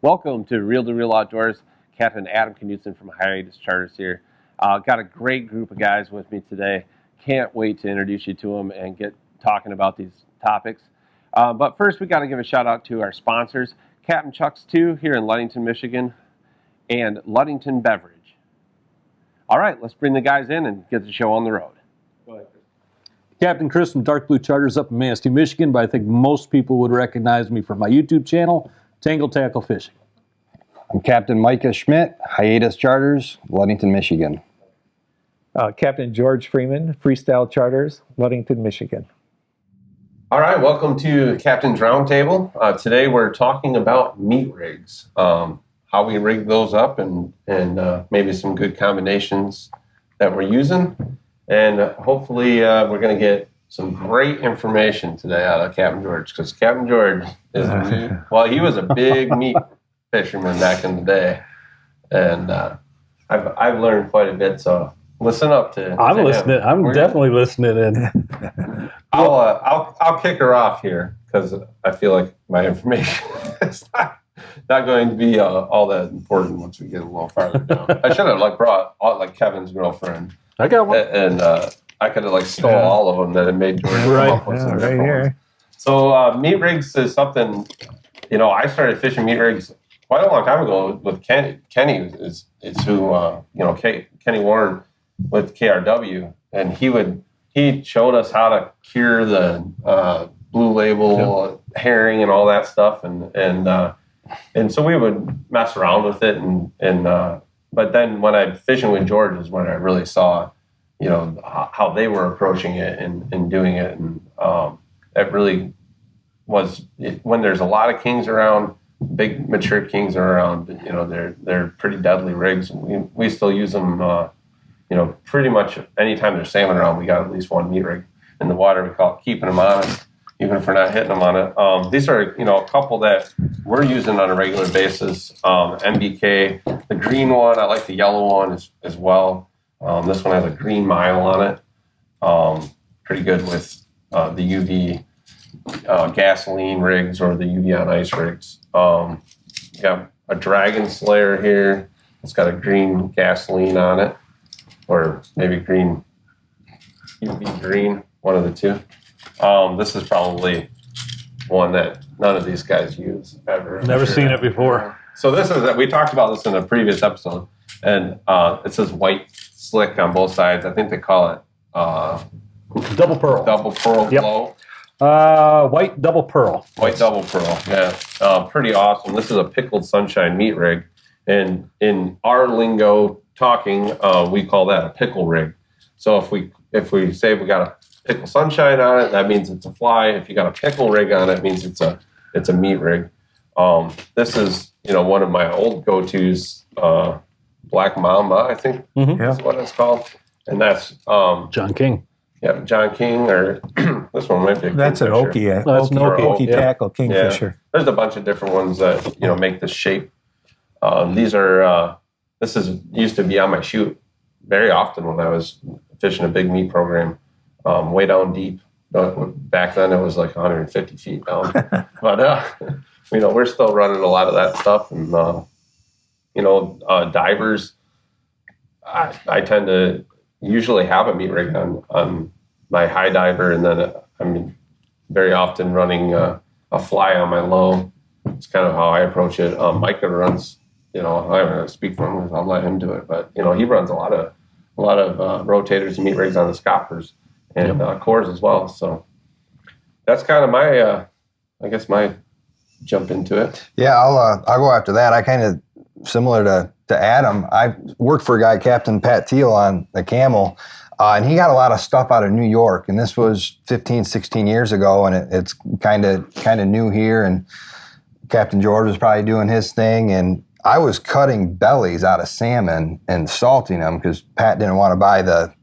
Welcome to Reel to Reel Outdoors. Captain Adam Knudsen from Hiatus Charters here. Got a great group of guys with me today. Can't wait to introduce you to them and get talking about these topics. But first, we got to give a shout out to our sponsors, Captain Chuck's 2 here in Ludington, Michigan, and Ludington Beverage. All right, let's bring the guys in and get the show on the road. Captain Chris from Dark Blue Charters up in Manistee, Michigan, but I think most people would recognize me from my YouTube channel, Tangle Tackle Fishing. I'm Captain Micah Schmidt, Hiatus Charters, Ludington, Michigan. Captain George Freeman, Freestyle Charters, Ludington, Michigan. All right, welcome to Captain's Roundtable. Today we're talking about meat rigs, how we rig those up, and maybe some good combinations that we're using. And hopefully we're going to get some great information today out of Captain George, because Captain George is, he was a big meat fisherman back in the day, and I've learned quite a bit. So listen up to. I'm listening. I'm definitely listening in. I'll kick her off here because I feel like my information is not going to be all that important once we get a little farther down. I should have brought Kevin's girlfriend. I got one. And I could have stole all of them that had made George come up with some different ones. So meat rigs is something, I started fishing meat rigs quite a long time ago with Kenny. Kenny is who, Kenny Warren with KRW. And he showed us how to cure the blue label herring and all that stuff. And so we would mess around with it but then when I'm fishing with George is when I really saw, how they were approaching it and doing it. And it really was, when there's a lot of kings around, big mature kings are around, they're pretty deadly rigs. And we still use them, pretty much anytime there's salmon around, we got at least one meat rig in the water. We call it keeping them on it, even if we're not hitting them on it. These are, a couple that we're using on a regular basis. MBK, the green one, I like the yellow one as well. This one has a green mile on it. Pretty good with the UV gasoline rigs or the UV on ice rigs. Got a Dragon Slayer here. It's got a green gasoline on it, or maybe green UV green, one of the two. This is probably one that none of these guys use ever. Never seen it before. So we talked about this in a previous episode, and it says white slick on both sides. I think they call it double pearl. Double pearl glow. White double pearl. White double pearl. Yeah, pretty awesome. This is a pickled sunshine meat rig, and in our lingo talking, we call that a pickle rig. So if we say we got a pickle sunshine on it, that means it's a fly. If you got a pickle rig on it, means it's a meat rig. This is one of my old go-tos, Black Mamba, I think is what it's called, and that's John King. Yeah, John King, or this one might be. That's an Okie. That's an Okie tackle kingfisher. Yeah. There's a bunch of different ones that make this shape. These are. This used to be on my chute very often when I was fishing a big meat program. Way down deep. Back then it was like 150 feet down. But, we're still running a lot of that stuff. And, divers, I tend to usually have a meat rig on my high diver. And then I'm very often running a fly on my low. It's kind of how I approach it. Micah runs, I'm going to speak for him. I'll let him do it. But, he runs a lot of rotators and meat rigs on the scoppers. And cores as well. So that's kind of my, my jump into it. Yeah, I'll go after that. I kind of, similar to Adam, I worked for a guy, Captain Pat Teal, on the Camel, and he got a lot of stuff out of New York. And this was 15, 16 years ago, and it's kind of new here. And Captain George was probably doing his thing, and I was cutting bellies out of salmon and salting them because Pat didn't want to buy the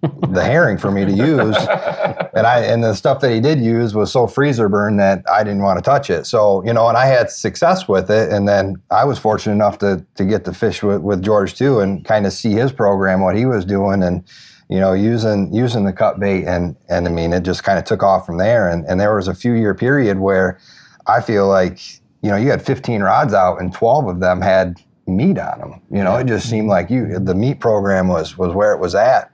herring for me to use, and the stuff that he did use was so freezer burned that I didn't want to touch it. So and I had success with it, and then I was fortunate enough to get to fish with George too, and kind of see his program, what he was doing, and using the cut bait, and I mean it just kind of took off from there. And there was a few year period where I feel like you know, you had 15 rods out and 12 of them had meat on them. You know, it just seemed like the meat program was where it was at.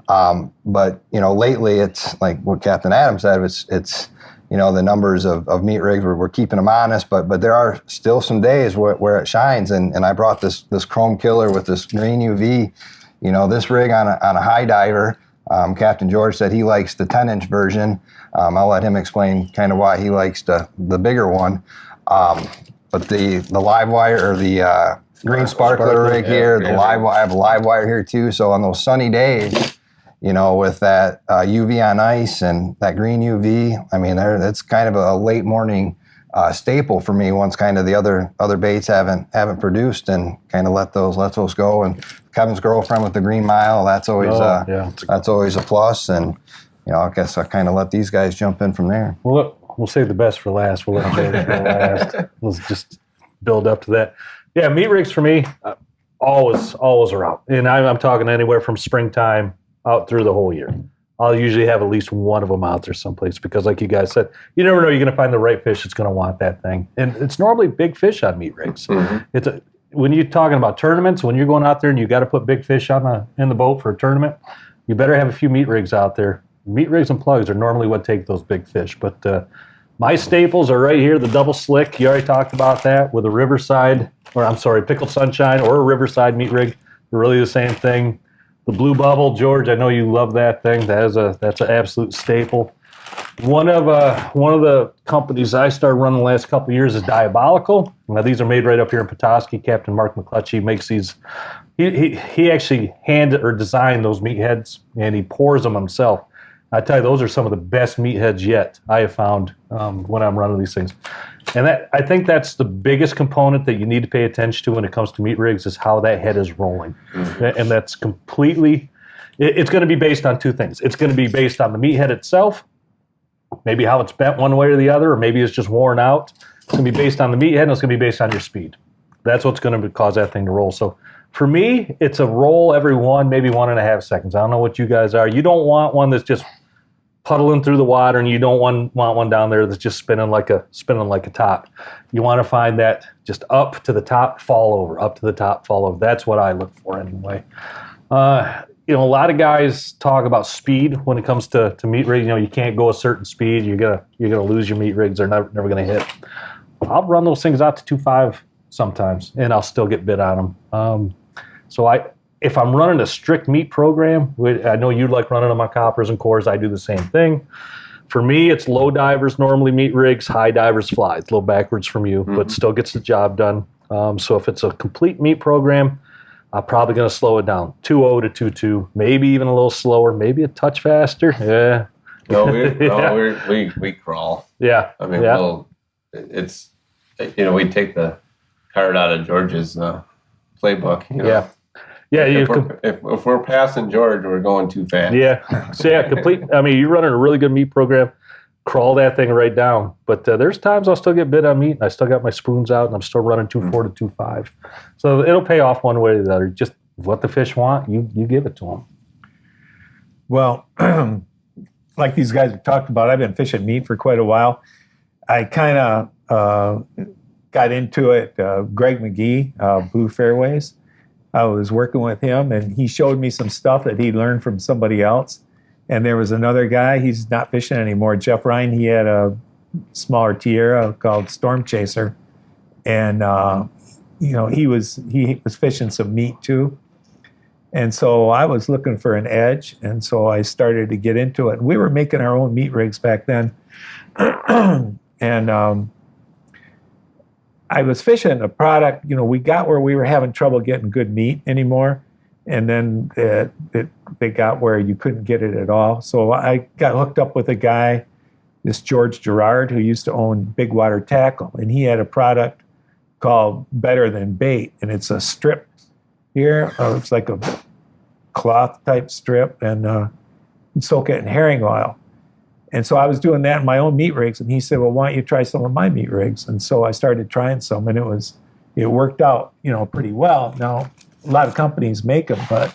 But, you know, lately it's like what Captain Adam said, it's you know, the numbers of meat rigs, we're keeping them honest, but there are still some days where it shines. And I brought this chrome killer with this green UV, you know, this rig on a high diver. Captain George said he likes the 10-inch version. I'll let him explain kind of why he likes the bigger one. But the live wire or the green sparkler rig here, I have a live wire here too. So on those sunny days, you know, with that UV on ice and that green UV, I mean, that's kind of a late morning staple for me once kind of the other baits haven't produced, and kind of let those go. And Kevin's girlfriend with the Green Mile, that's always that's always a plus. And you know, I guess I kind of let these guys jump in from there. Well, we'll save the best for last. We'll let George go last. Let's just build up to that. Yeah, meat rigs for me always are out, and I'm talking anywhere from springtime out through the whole year. I'll usually have at least one of them out there someplace because, like you guys said, you never know you're going to find the right fish that's going to want that thing. And it's normally big fish on meat rigs. Mm-hmm. When you're talking about tournaments, when you're going out there and you got to put big fish in the boat for a tournament, you better have a few meat rigs out there. Meat rigs and plugs are normally what take those big fish. But my staples are right here, the double slick. You already talked about that with a Pickled Sunshine or a Riverside meat rig. They're really the same thing. The Blue Bubble, George, I know you love that thing. That's an absolute staple. One of the companies I started running the last couple of years is Diabolical. Now these are made right up here in Petoskey. Captain Mark McClutchy makes these. He actually designed those meatheads, and he pours them himself. I tell you, those are some of the best meatheads yet I have found when I'm running these things. And I think that's the biggest component that you need to pay attention to when it comes to meat rigs is how that head is rolling. Mm-hmm. And that's completely, it's going to be based on two things. It's going to be based on the meathead itself, maybe how it's bent one way or the other, or maybe it's just worn out. It's going to be based on the meathead, and it's going to be based on your speed. That's what's going to cause that thing to roll. So for me, it's a roll every maybe 1.5 seconds. I don't know what you guys are. You don't want one that's just puddling through the water, and you don't want one down there that's just spinning like a top. You want to find that just up to the top, fall over, up to the top, fall over. That's what I look for anyway. You know, a lot of guys talk about speed when it comes to meat rigs. You know, you can't go a certain speed. You're gonna lose your meat rigs. They're never gonna hit. I'll run those things out to 2.5 sometimes, and I'll still get bit on them. If I'm running a strict meat program, I know you like running on my coppers and cores. I do the same thing. For me, it's low divers, normally meat rigs, high divers fly. It's a little backwards from you, but still gets the job done. So if it's a complete meat program, I'm probably going to slow it down. 2.0 to 2.2, maybe even a little slower, maybe a touch faster. Yeah. We crawl. Yeah. I mean, it's, you know, we take the card out of George's playbook. You know? Yeah. Yeah, if we're passing George, we're going too fast. Yeah. So complete. I mean, you're running a really good meat program. Crawl that thing right down. But there's times I'll still get bit on meat, and I still got my spoons out, and I'm still running 2.4 to 2.5. So it'll pay off one way or the other. Just what the fish want, you give it to them. Well, like these guys have talked about, I've been fishing meat for quite a while. I kind of got into it. Greg McGee, Blue Fairways. I was working with him, and he showed me some stuff that he learned from somebody else. And there was another guy, he's not fishing anymore, Jeff Ryan. He had a smaller Tierra called Storm Chaser. And, you know, he was fishing some meat too. And so I was looking for an edge, and so I started to get into it. We were making our own meat rigs back then. And I was fishing a product, you know, we got where we were having trouble getting good meat anymore. And then they got where you couldn't get it at all. So I got hooked up with a guy, this George Gerard, who used to own Big Water Tackle. And he had a product called Better Than Bait. And it's a strip here. It's like a cloth type strip. And you soak it in herring oil. And so I was doing that in my own meat rigs, and he said, well, why don't you try some of my meat rigs? And so I started trying some, and it worked out, you know, pretty well. Now, a lot of companies make them, but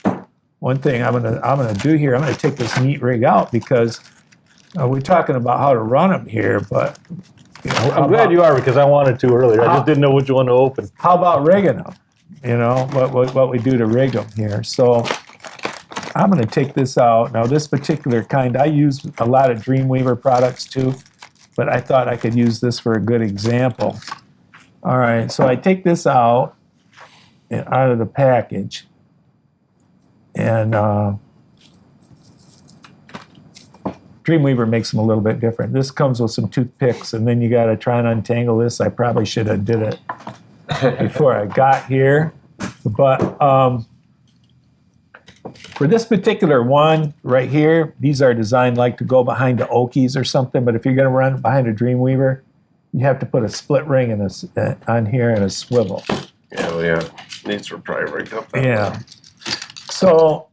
one thing I'm gonna do here, I'm gonna take this meat rig out because we're talking about how to run them here, but I'm glad you are, because I wanted to earlier. I just didn't know which one to open. How about rigging them? You know, what we do to rig them here. So I'm going to take this out. Now, this particular kind, I use a lot of Dreamweaver products too, but I thought I could use this for a good example. All right, so I take this out of the package, and Dreamweaver makes them a little bit different. This comes with some toothpicks, and then you got to try and untangle this. I probably should have did it before I got here, but for this particular one right here, these are designed like to go behind the Okies or something, but if you're going to run behind a Dreamweaver, you have to put a split ring on here and a swivel. Yeah, well, yeah. These were probably rigged up. Yeah. So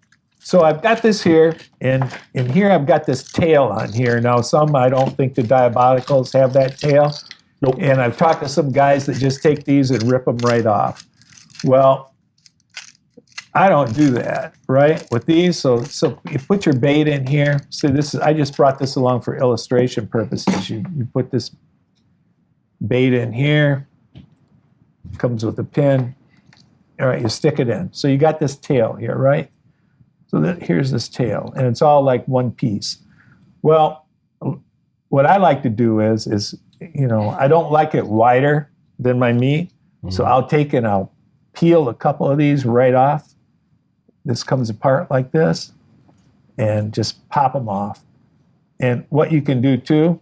I've got this here, and in here I've got this tail on here. Now, some I don't think the Diabolicals have that tail. Nope. And I've talked to some guys that just take these and rip them right off. Well, I don't do that, right? With these, so you put your bait in here. So I just brought this along for illustration purposes. You put this bait in here, comes with a pin. All right, you stick it in. So you got this tail here, right? So here's this tail, and it's all like one piece. Well, what I like to do is I don't like it wider than my meat, so I'll take and I'll peel a couple of these right off. This comes apart like this, and just pop them off. And what you can do too,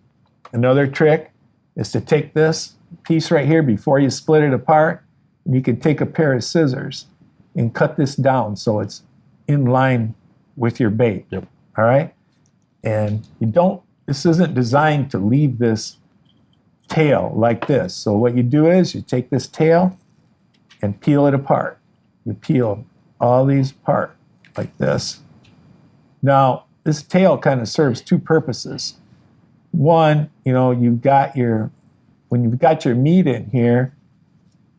another trick, is to take this piece right here before you split it apart, and you can take a pair of scissors and cut this down so it's in line with your bait. Yep. All right? And this isn't designed to leave this tail like this. So what you do is you take this tail and peel it apart. You peel all these apart like this. Now, this tail kind of serves two purposes. One, when you've got your meat in here,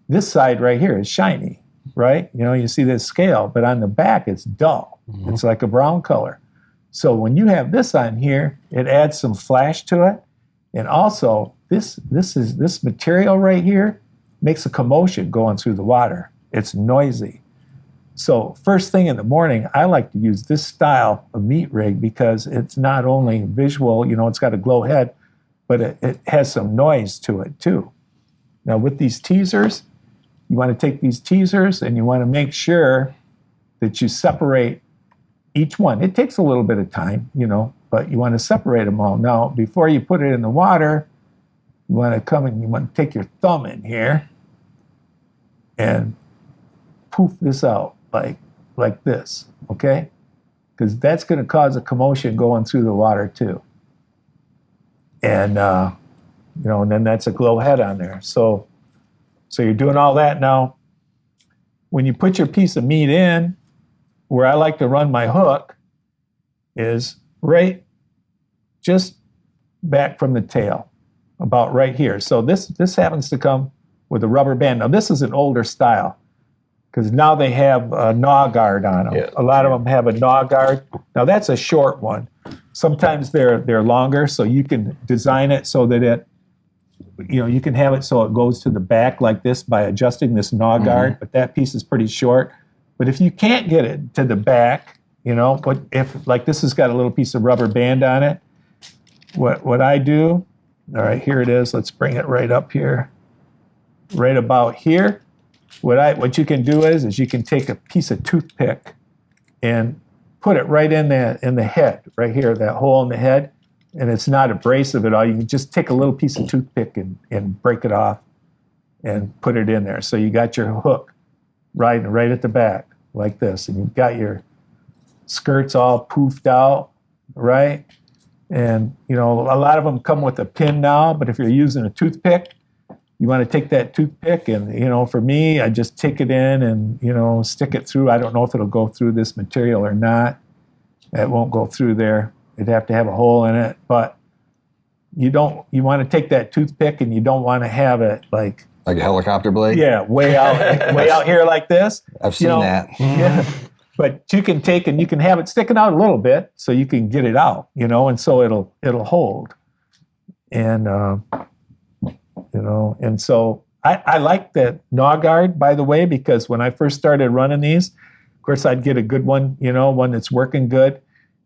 this side right here is shiny, right? You see this scale, but on the back it's dull. Mm-hmm. It's like a brown color. So when you have this on here, it adds some flash to it. And also, this material right here makes a commotion going through the water. It's noisy. So first thing in the morning, I like to use this style of meat rig because it's not only visual, it's got a glow head, but it has some noise to it too. Now with these teasers, you want to take these teasers and you want to make sure that you separate each one. It takes a little bit of time, but you want to separate them all. Now, before you put it in the water, you want to come and you want to take your thumb in here and poof this out like this, okay? Because that's going to cause a commotion going through the water too. And, and then that's a glow head on there. So you're doing all that. Now, when you put your piece of meat in, where I like to run my hook is right just back from the tail, about right here. So this happens to come with a rubber band. Now, this is an older style because now they have a gnaw guard on them. Yeah. A lot of them have a gnaw guard. Now, that's a short one. Sometimes they're longer, so you can design it so that you can have it so it goes to the back like this by adjusting this gnaw guard, but that piece is pretty short. But if you can't get it to the back, but if like this has got a little piece of rubber band on it, what I do, all right, here it is. Let's bring it right up here, right about here. What you can do is you can take a piece of toothpick and put it right in the head, right here, that hole in the head, and it's not abrasive at all. You can just take a little piece of toothpick and break it off and put it in there. So you got your hook right at the back like this, and you've got your skirts all poofed out, right? And a lot of them come with a pin now, but if you're using a toothpick, you want to take that toothpick and for me, I just take it in and stick it through. I don't know if it'll go through this material or not. It won't go through there. It'd have to have a hole in it, but you want to take that toothpick and you don't want to have it like a helicopter blade? Yeah, way out here like this. I've seen that. Yeah. But you can take and you can have it sticking out a little bit so you can get it out, and so it'll hold. And And so I like the gnaw guard, by the way, because when I first started running these, of course, I'd get a good one, one that's working good,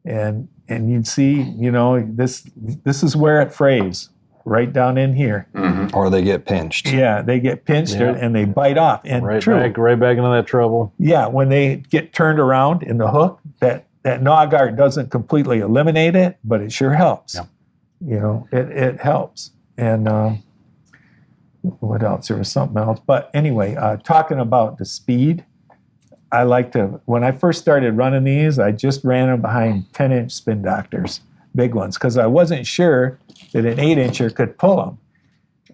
and you'd see, this is where it frays, right down in here. Mm-hmm. Or they get pinched. Yeah, they get pinched and they bite off. And right back into that trouble. Yeah, when they get turned around in the hook, that gnaw guard doesn't completely eliminate it, but it sure helps. Yeah. It helps. And what else? There was something else. But anyway, talking about the speed, when I first started running these, I just ran them behind 10-inch spin doctors, big ones, because I wasn't sure that an 8-incher could pull them.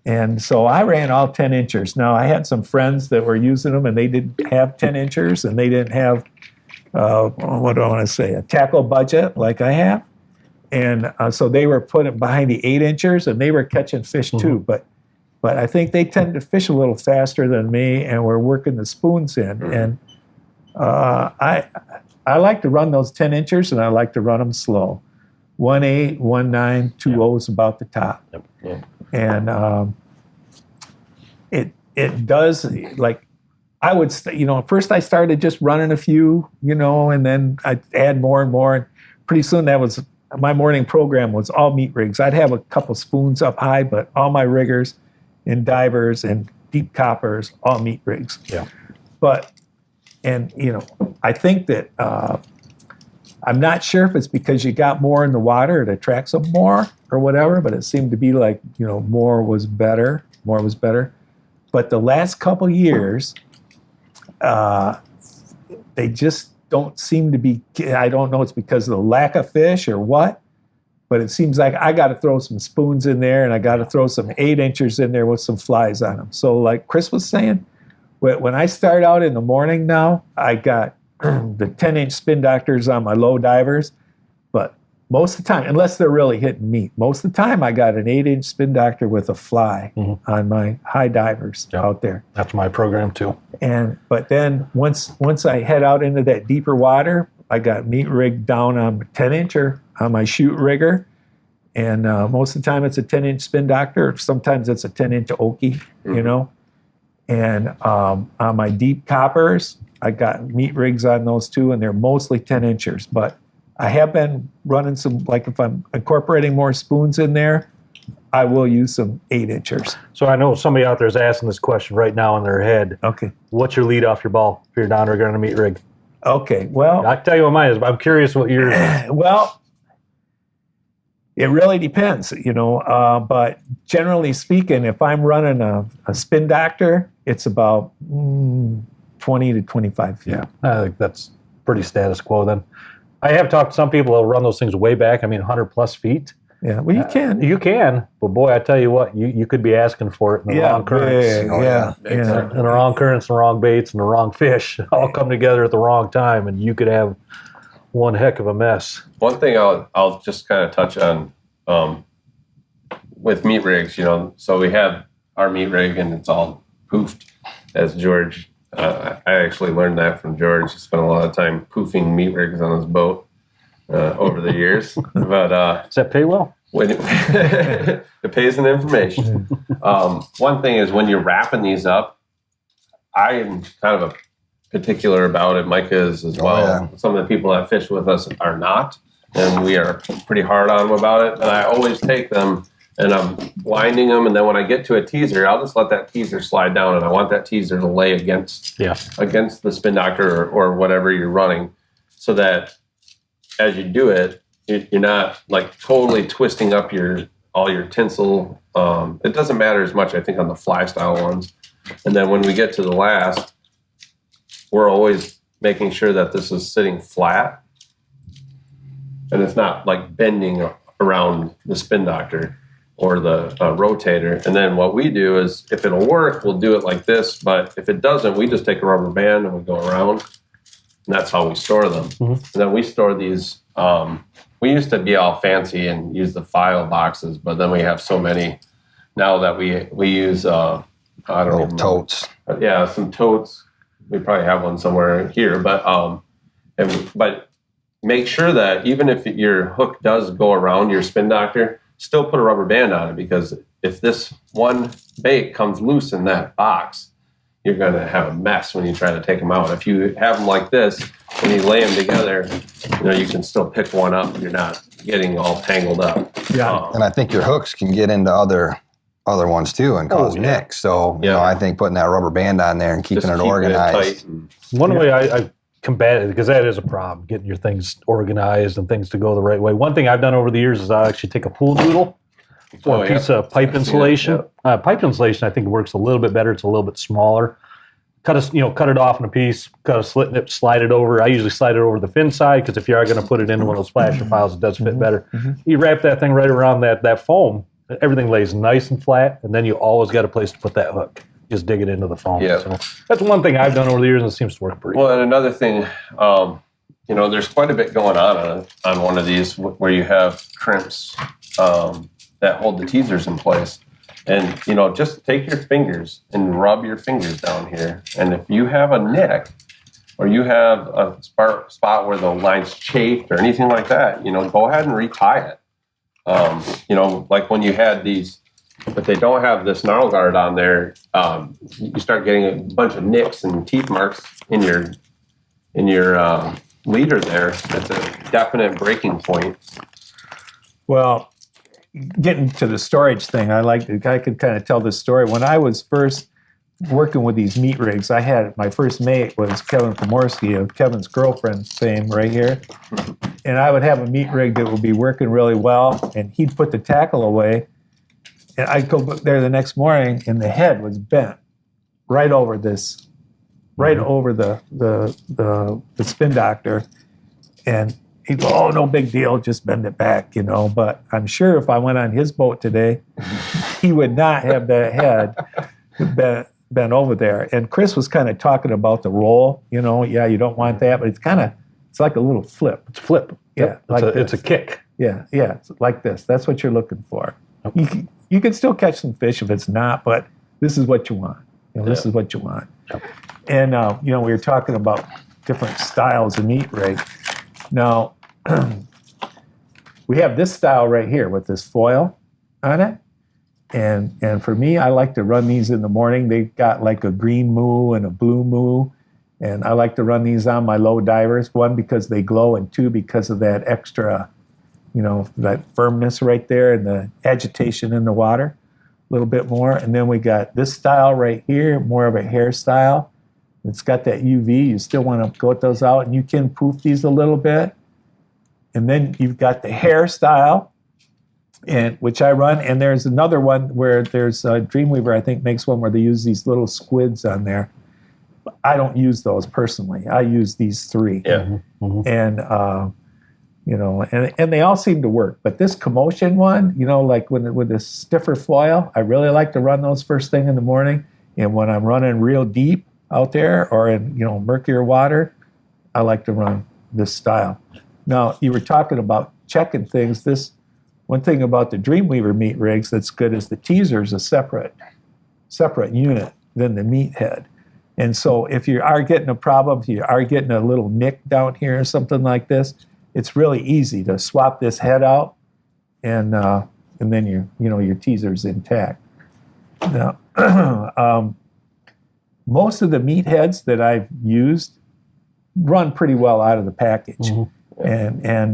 And so I ran all 10-inchers. Now, I had some friends that were using them, and they didn't have 10-inchers, and they didn't have, what do I want to say, a tackle budget like I have. And so they were putting behind the 8-inchers, and they were catching fish too. But I think they tend to fish a little faster than me, and we're working the spoons in. And I like to run those 10-inchers, and I like to run them slow. 1.8, 1.9, 2.0 is about the top. Yep. Yeah. And it does, like, I would, first I started just running a few, and then I'd add more and more. And pretty soon my morning program was all meat rigs. I'd have a couple spoons up high, but all my riggers and divers and deep coppers, all meat rigs. Yeah. I think that, I'm not sure if it's because you got more in the water, it attracts them more or whatever, but it seemed to be like, more was better. But the last couple years, they just don't seem to be, I don't know, it's because of the lack of fish or what, but it seems like I got to throw some spoons in there and I got to throw some 8-inchers in there with some flies on them. So like Chris was saying, when I start out in the morning now, I got the 10-inch spin doctors on my low divers, but most of the time, unless they're really hitting meat, most of the time I got an 8-inch spin doctor with a fly on my high divers out there. That's my program too. But then once I head out into that deeper water, I got meat rigged down on a 10-incher on my shoot rigger, and most of the time it's a 10-inch spin doctor. Sometimes it's a 10-inch Okie, And on my deep coppers, I got meat rigs on those too, and they're mostly 10-inchers. But I have been running some, like if I'm incorporating more spoons in there, I will use some 8-inchers. So I know somebody out there is asking this question right now in their head. Okay. What's your lead off your ball if you're down rigger on a meat rig? Okay, well. I'll tell you what mine is, but I'm curious what yours is. Well, it really depends, but generally speaking, if I'm running a spin doctor, it's about 20 to 25 feet. Yeah, I think that's pretty status quo then. I have talked to some people who run those things way back. 100 plus feet. Yeah, well, you can. You can, but boy, I tell you what, you could be asking for it in the wrong currents. In the wrong currents, the wrong baits, and the wrong fish all come together at the wrong time, and you could have one heck of a mess. One thing I'll just kind of touch on with meat rigs, so we have our meat rig and it's all poofed, as George. I actually learned that from George. He spent a lot of time poofing meat rigs on his boat over the years. But does that pay well? It pays in information. One thing is when you're wrapping these up, I am kind of a particular about it. Micah is as well. Yeah. Some of the people that fish with us are not, and we are pretty hard on them about it. And I always take them and I'm winding them, and then when I get to a teaser, I'll just let that teaser slide down, and I want that teaser to lay against the spin doctor or whatever you're running, so that as you do it, you're not like totally twisting up all your tinsel. It doesn't matter as much, I think, on the fly style ones. And then when we get to the last, we're always making sure that this is sitting flat and it's not like bending around the spin doctor or the rotator. And then what we do is, if it'll work, we'll do it like this. But if it doesn't, we just take a rubber band and we go around. And that's how we store them. Mm-hmm. And then we store these. We used to be all fancy and use the file boxes, but then we have so many now that we use, I don't know. Totes. Yeah, some totes. We probably have one somewhere here. But make sure that even if your hook does go around your spin doctor, still put a rubber band on it, because if this one bait comes loose in that box, you're going to have a mess when you try to take them out. If you have them like this and you lay them together, you can still pick one up and you're not getting all tangled up. Yeah. And I think your hooks can get into other ones too and cause nicks. So, I think putting that rubber band on there and keeping it organized. One way I combat it, because that is a problem, getting your things organized and things to go the right way. One thing I've done over the years is I actually take a pool noodle or a piece of pipe insulation. Pipe insulation, I think, works a little bit better. It's a little bit smaller. Cut it off in a piece, cut a slit in it, slide it over. I usually slide it over the fin side because if you are going to put it into one of those splasher files, it does fit better. You wrap that thing right around that foam, everything lays nice and flat, and then you always got a place to put that hook. Just dig it into the foam. Yeah. So that's one thing I've done over the years, and it seems to work pretty well. And another thing, there's quite a bit going on one of these where you have crimps that hold the teasers in place. And, just take your fingers and rub your fingers down here. And if you have a nick or you have a spot where the line's chafed or anything like that, go ahead and retie it. Like when you had these, but they don't have this knurl guard on there, you start getting a bunch of nicks and teeth marks in your leader there. That's a definite breaking point. Well, getting to the storage thing, I could kind of tell this story. When I was first working with these meat rigs, I had my first mate was Kevin Pomorski of Kevin's Girlfriend fame right here. And I would have a meat rig that would be working really well, and he'd put the tackle away. And I'd go there the next morning, and the head was bent right over the spin doctor. And he'd go, oh, no big deal, just bend it back, But I'm sure if I went on his boat today, he would not have that head bent over there. And Chris was kind of talking about the roll, you don't want that, but it's like a little flip. It's a flip. Yeah, it's a kick. Yeah, it's like this. That's what you're looking for. You can still catch some fish if it's not, but this is what you want. This is what you want. Yep. And, we were talking about different styles of meat rig. Now, we have this style right here with this foil on it. And for me, I like to run these in the morning. They've got like a green moo and a blue moo. And I like to run these on my low divers. One, because they glow, and two, because of that extra, that firmness right there and the agitation in the water a little bit more. And then we got this style right here, more of a hairstyle. It's got that UV. You still want to coat those out, and you can poof these a little bit. And then you've got the hairstyle, which I run. And there's another one where there's Dreamweaver, I think, makes one where they use these little squids on there. I don't use those personally. I use these three. Yeah. Mm-hmm. And they all seem to work. But this Commotion one, like with the stiffer foil, I really like to run those first thing in the morning. And when I'm running real deep out there or in, murkier water, I like to run this style. Now, you were talking about checking things. This one thing about the Dreamweaver meat rigs that's good is the teaser's a separate unit than the meat head. And so if you are getting a problem, if you are getting a little nick down here or something like this, it's really easy to swap this head out, and then your teaser's intact. Now, most of the meat heads that I've used run pretty well out of the package, and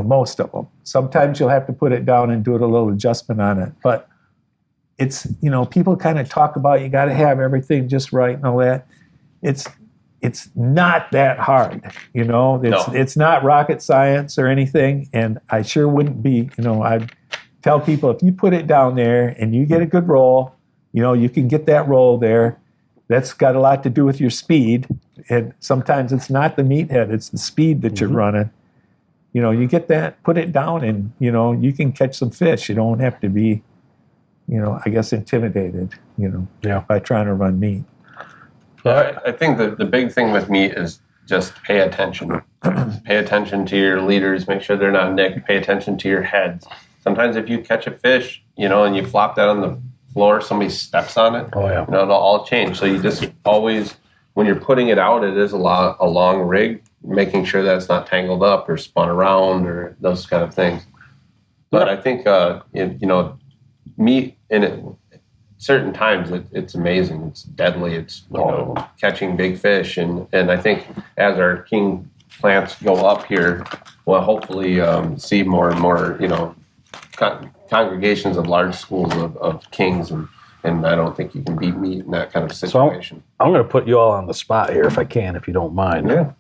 most of them. Sometimes you'll have to put it down and do a little adjustment on it, but it's people kind of talk about you got to have everything just right and all that. It's not that hard, It's not rocket science or anything, and I sure wouldn't be. I'd tell people if you put it down there and you get a good roll, you can get that roll there. That's got a lot to do with your speed, and sometimes it's not the meat head; it's the speed that you're running. You get that, put it down, and you can catch some fish. You don't have to be, I guess, intimidated, by trying to run meat. Yeah, I think the big thing with meat is just pay attention. Pay attention to your leaders. Make sure they're not nicked. Pay attention to your heads. Sometimes if you catch a fish, and you flop that on the floor, somebody steps on it. Oh yeah. It'll all change. So you just always, when you're putting it out, it is a long rig, making sure that it's not tangled up or spun around or those kind of things. But I think meat in it. Certain times it's amazing. It's deadly. It's catching big fish, and I think as our king plants go up here, we'll hopefully see more and more congregations of large schools of kings, and I don't think you can beat meat in that kind of situation. So I'm going to put you all on the spot here if I can, if you don't mind. Yeah.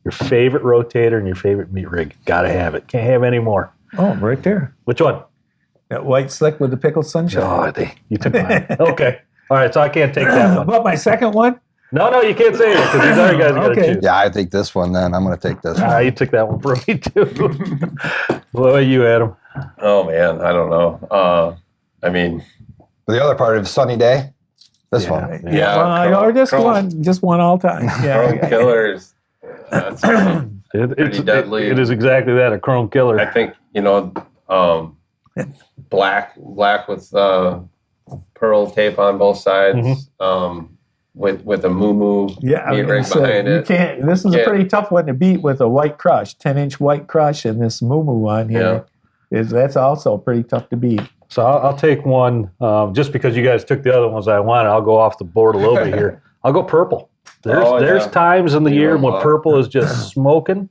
Your favorite rotator and your favorite meat rig. Got to have it. Can't have any more. Oh, right there. Which one? That white slick with the pickled sunshine. Oh, you took mine. Okay. All right, so I can't take that one. But my second one? No, you can't say it because these other guys got to choose. Yeah, I take this one then. I'm going to take this one. You took that one from me too. What about you, Adam? Oh man, I don't know. I mean, The other part of sunny day, this one. Yeah, or just one all time. Chrome killers. That's pretty deadly. It is exactly that, a chrome killer. I think black with pearl tape on both sides, with a moo meat rig behind it. This is a pretty tough one to beat with a white crush, 10-inch white crush, and this moo on here. That's also pretty tough to beat. So I'll take one, just because you guys took the other ones I wanted. I'll go off the board a little bit here. I'll go purple. There's times in the year when purple is just smoking,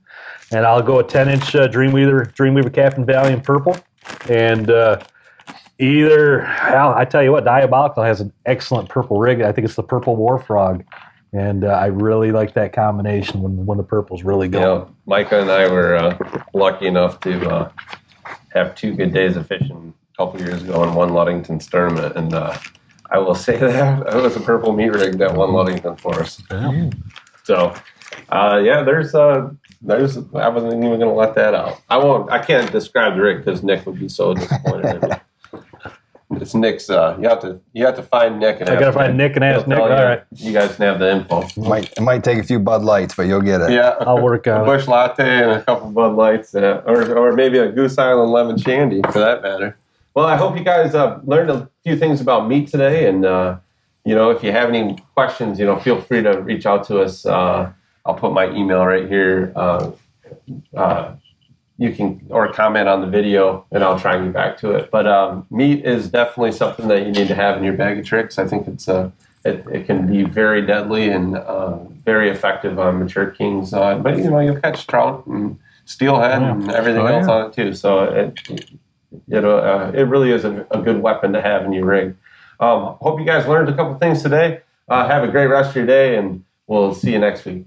and I'll go a 10-inch Dreamweaver Captain Valiant purple. And I tell you what, Diabolical has an excellent purple rig. I think it's the Purple War Frog, and I really like that combination when the purple's really going. Micah and I were lucky enough to have 2 good days of fishing a couple years ago in one Ludington tournament, and I will say that it was a purple meat rig that won Ludington for us. Yeah. So, there's I wasn't even going to let that out. I can't describe the rig because Nick would be so disappointed in me. It's Nick's. You have to find Nick. And I got to find Nick and ask Nick. All right. You guys can have the info. It might take a few Bud Lights, but you'll get it. Yeah, I'll work on a Bush latte and a couple Bud Lights, or maybe a Goose Island lemon shandy for that matter. Well, I hope you guys learned a few things about meat today, and if you have any questions, feel free to reach out to us. I'll put my email right here. You can comment on the video, and I'll try and get back to it. But meat is definitely something that you need to have in your bag of tricks. I think it can be very deadly and very effective on mature kings. But you'll catch trout and steelhead and everything else on it too. So it really is a good weapon to have in your rig. Hope you guys learned a couple things today. Have a great rest of your day, and we'll see you next week.